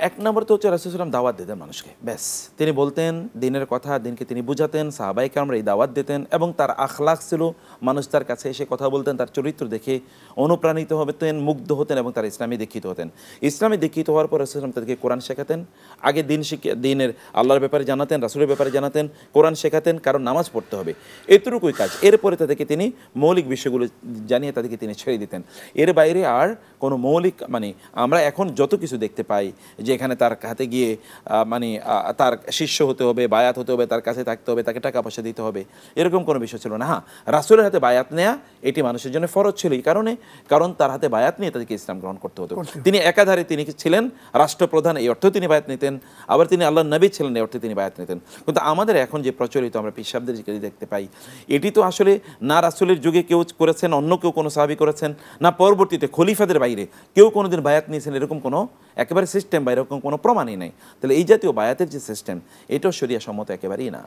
এক নম্বর তো হচ্ছে রাসূল সাল্লাল্লাহু আলাইহি ওয়াসাল্লাম দাওয়াত দিতেন মানুষকে, ব্যাস। তিনি বলতেন দিনের কথা, দিনকে তিনি বুঝাতেন, সাহাবায়ে কেরামরা এই দাওয়াত দিতেন এবং তার আখলাক ছিল মানুষ তার কাছে এসে কথা বলতেন, তার চরিত্র দেখে অনুপ্রাণিত হতেন, মুগ্ধ হতেন এবং তার ইসলামে দীক্ষিত হতেন। ইসলামে দীক্ষিত হওয়ার পর রাসূল সাল্লাল্লাহু আলাইহি ওয়াসাল্লাম তাদেরকে কোরআন শেখাতেন, আগে দিনের আল্লাহর ব্যাপারে জানাতেন, রাসূলের ব্যাপারে জানাতেন, কোরআন শেখাতেন, কারণ নামাজ পড়তে হবে, এতটুকুই কাজ। এরপরে তাদেরকে তিনি মৌলিক বিষয়গুলো জানিয়ে তাদেরকে তিনি ছেড়ে দিতেন। এর বাইরে আর কোনো মৌলিক মানে আমরা এখন যত কিছু দেখতে পাই যে এখানে তার হাতে গিয়ে তার শিষ্য হতে হবে, বায়াত হতে হবে, তার কাছে থাকতে হবে, তাকে টাকা পয়সা দিতে হবে, এরকম কোনো বিষয় ছিল না। হ্যাঁ, রাসূলের হাতে বায়াত নেওয়া এটি মানুষের জন্য ফরজ ছিল, এই কারণ তার হাতে বায়াত নিয়ে তাদেরকে ইসলাম গ্রহণ করতে হতো। তিনি একাধারে তিনি ছিলেন রাষ্ট্রপ্রধান, এই অর্থেও তিনি বায়াত নিতেন, আবার তিনি আল্লাহর নবী ছিলেন, এই অর্থে তিনি বায়াত নিতেন। কিন্তু আমাদের এখন যে প্রচলিত আমরা পিসাবদের দেখতে পাই, এটি তো আসলে না রাসূলের যুগে কেউ করেছেন, অন্য কেউ কোনো সাহাবী করেছেন, না পরবর্তীতে খলিফাদের বাইরে কেউ কোনোদিন বায়াত নিয়েছেন, এরকম কোনো একেবারে সিস্টেম বা এরকম কোনো প্রমাণই নেই। তাহলে এই জাতীয় বায়াতের যে সিস্টেম, এটাও শরিয়া সম্মত একেবারেই না।